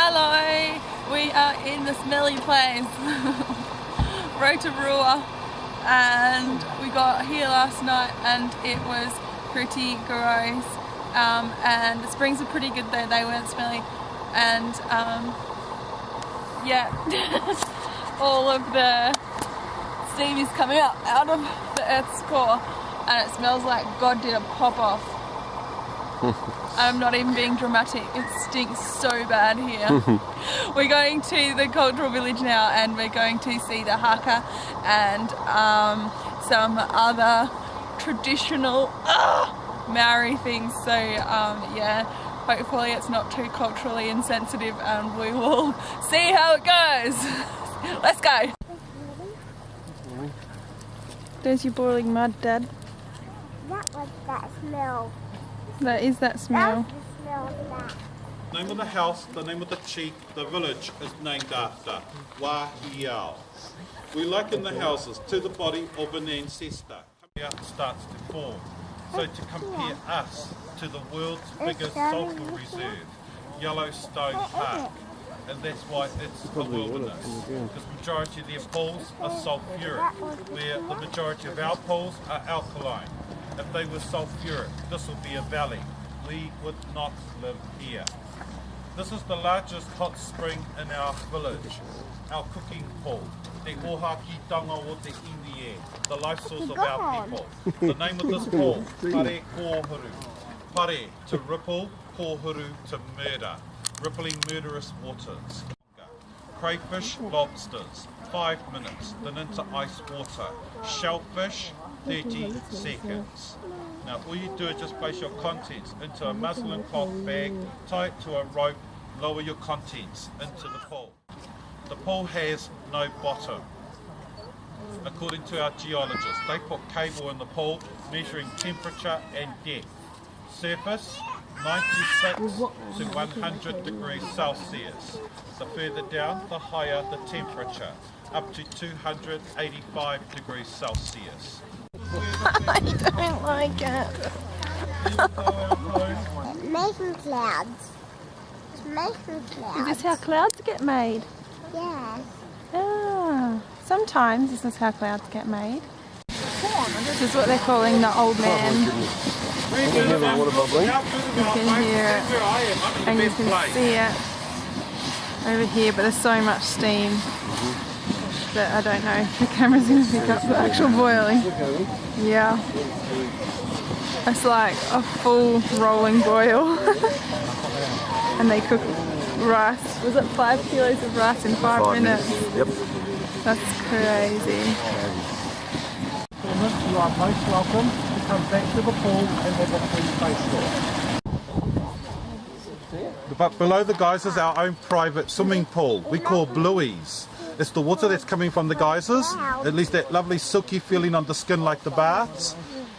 Hello, we are in the smelly place, Rotorua, and we got here last night and it was pretty gross, and the springs were pretty good though, they weren't smelly, and yeah, all of the steam is coming up out of the earth's core and it smells like God did a pop off. I'm not even being dramatic, it stinks so bad here. We're going to the cultural village now and we're going to see the haka and some other traditional Maori things, so yeah, hopefully it's not too culturally insensitive and we will see how it goes. Let's go! There's your boiling mud, Dad. That was that smell. That is that smell. That was the smell of that. The name of the house, the name of the chief, the village is named after Wahiao. We liken the houses to the body of an ancestor. The earth starts to form. So to compare us to the world's biggest sulphur reserve, Yellowstone Park, and that's why it's a wilderness, because the majority of their pools are sulphuric, where the majority of our pools are alkaline. If they were sulphuric, this would be a valley. We would not live here. This is the largest hot spring in our village, our cooking pool, the ohaki tanga o te iwi e, the life source of our people. The name of this pool, Pare Kōhuru. Pare, to ripple, Kōhuru, to murder, rippling murderous waters. Crayfish, lobsters, 5 minutes, then into ice water. Shellfish, 30 seconds. Now all you do is just place your contents into a muslin cloth bag, tie it to a rope, lower your contents into the pool. The pool has no bottom. According to our geologists, they put cable in the pool measuring temperature and depth. Surface, 96 to 100 degrees Celsius. The further down, the higher the temperature, up to 285 degrees Celsius. I don't like it. It's making clouds. It's making clouds. Is this how clouds get made? Yes. Ah, sometimes this is how clouds get made. This is what they're calling the old man. You can hear it and you can see it over here, but there's so much steam that I don't know if the camera's going to pick up the actual boiling. Yeah, it's like a full rolling boil. And they cook rice, was it 5 kilos of rice in 5 minutes? Yep. That's crazy. You are most welcome to come back to the pool and have a free face off. But below the geysers, our own private swimming pool, we call blueies. It's the water that's coming from the geysers, at least that lovely silky feeling on the skin like the baths.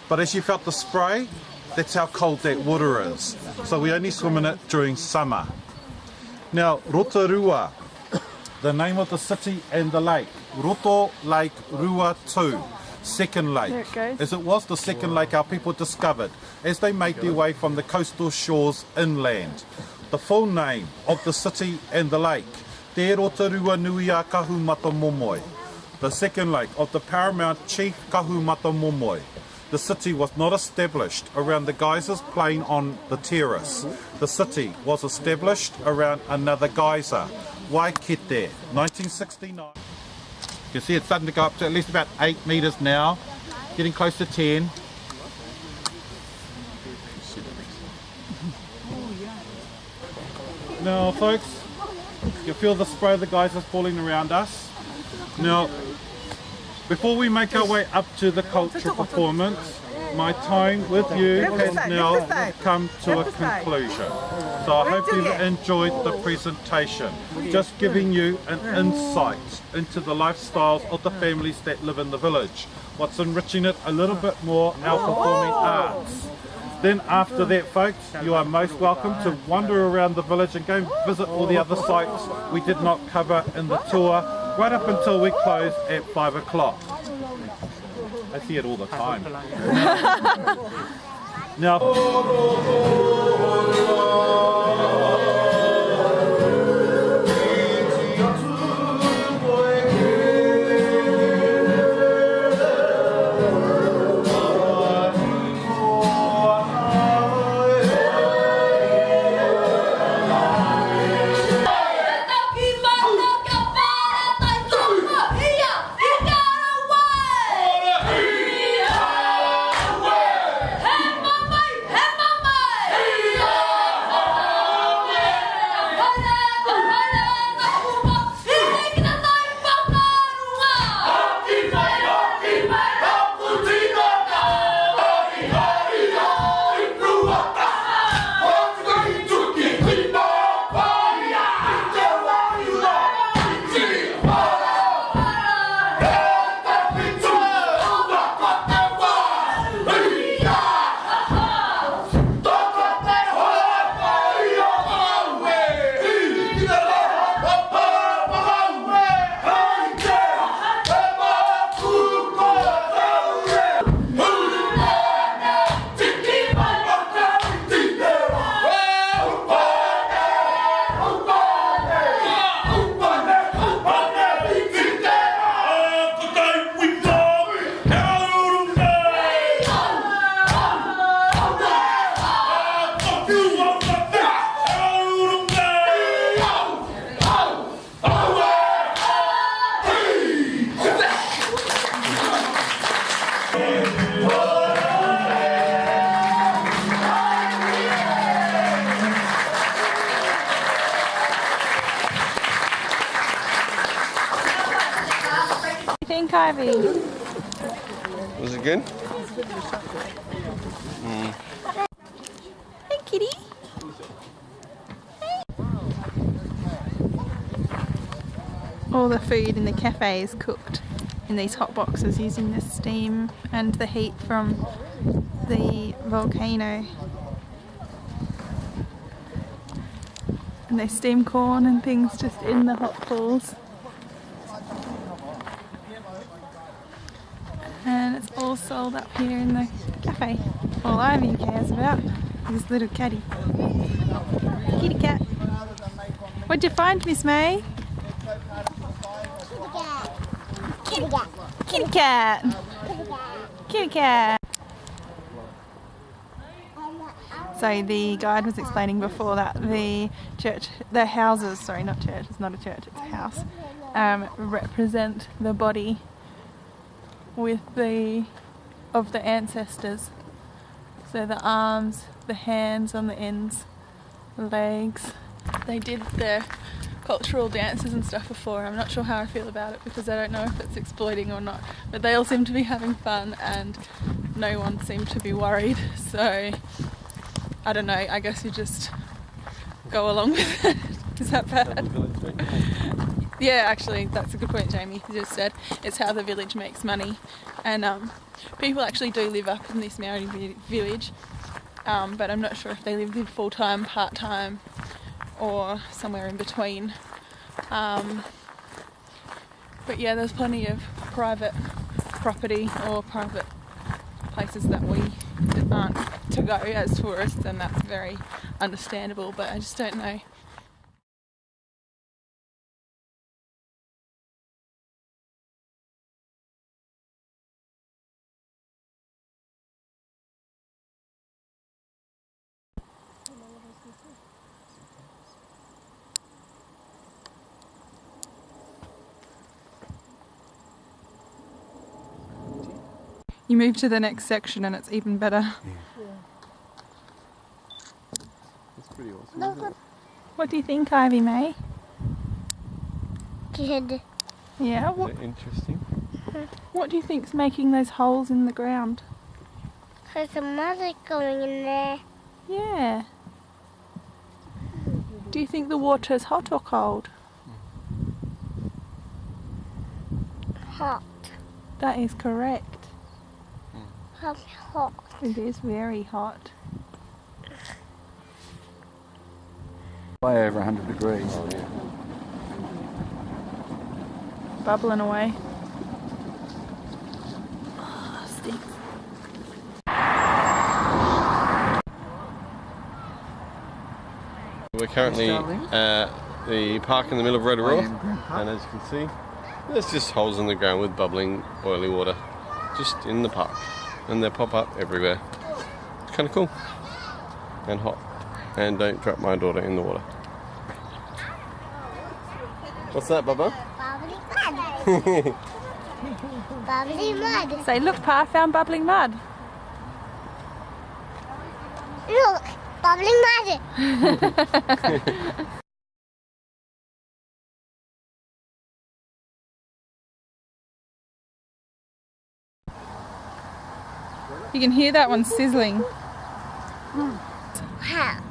But as you felt the spray, that's how cold that water is. So we only swim in it during summer. Now, Rotorua, the name of the city and the lake. Roto Lake Rua 2, second lake. There it goes. As it was the second lake our people discovered as they made their way from the coastal shores inland. The full name of the city and the lake, Te Rotorua Nui a Kahumata Momoi, the second lake of the paramount chief Kahumata Momoi. The city was not established around the geysers playing on the terrace. The city was established around another geyser, Waikete, 1969. You can see it's starting to go up to at least about 8 metres now, getting close to 10. Now folks, you feel the spray of the geysers falling around us. Now, before we make our way up to the cultural performance, my time with you has now come to a conclusion. So I hope you've enjoyed the presentation, just giving you an insight into the lifestyles of the families that live in the village. What's enriching it a little bit more, our performing arts. Then after that folks, you are most welcome to wander around the village and go and visit all the other sites we did not cover in the tour, right up until we close at 5 o'clock. I see it all the time. Now Ivy? Was it good? Hey, kitty. All the food in the cafe is cooked in these hot boxes using the steam and the heat from the volcano. And they steam corn and things just in the hot pools. And it's all sold up here in the cafe. All Ivy cares about is this little catty. Kitty cat. What'd you find, Miss May? Kitty cat. Kitty cat. Kitty cat. So the guide was explaining before that the houses, sorry, not church, it's not a church, it's a house, represent the body of the ancestors. So the arms, the hands on the ends, the legs. They did their cultural dances and stuff before. I'm not sure how I feel about it because I don't know if it's exploiting or not. But they all seem to be having fun and no one seemed to be worried. So I don't know, I guess you just go along with it. Is that bad? Yeah, actually, that's a good point, Jamie. You just said it's how the village makes money. And people actually do live up in this Maori village, but I'm not sure if they live there full-time, part-time, or somewhere in between. But yeah, there's plenty of private property or private places that we aren't to go as tourists, and that's very understandable, but I just don't know. You move to the next section and it's even better. Yeah. That's pretty awesome, isn't it? What do you think, Ivy May? Good. Yeah, Is it interesting? what do you think's making those holes in the ground? There's some mud going in there. Yeah. Do you think the water's hot or cold? Hot. That is correct. Hot. It is very hot. Way over 100 degrees. Oh, yeah. Bubbling away. Oh, stinks. We're currently at the park in the middle of Rotorua, and as you can see, there's just holes in the ground with bubbling, oily water just in the park, and they pop up everywhere. It's kind of cool and hot. And don't drop my daughter in the water. What's that, Bubba? Bubbly mud. Bubbly mud. Say, look, Pa, I found bubbling mud. Look, bubbly mud. You can hear that one sizzling.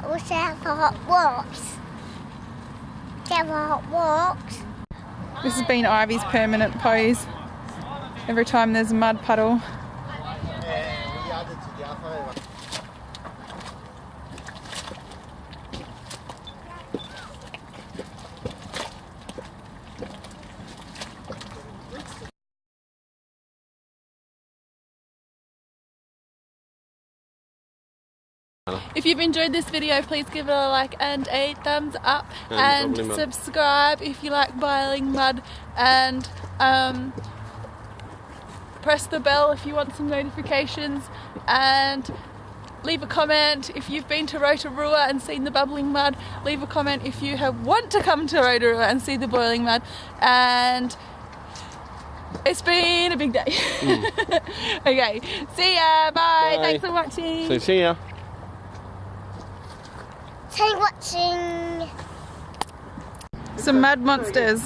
What's that for hot walks? That for hot walks? This has been Ivy's permanent pose. Every time there's a mud puddle. If you've enjoyed this video, please give it a like and a thumbs up, and subscribe if you like boiling mud, and press the bell if you want some notifications, and leave a comment if you've been to Rotorua and seen the bubbling mud. Leave a comment if you want to come to Rotorua and see the boiling mud. And it's been a big day. Okay, see ya, bye. Thanks for watching. So see ya. Thanks for watching. Some mud monsters.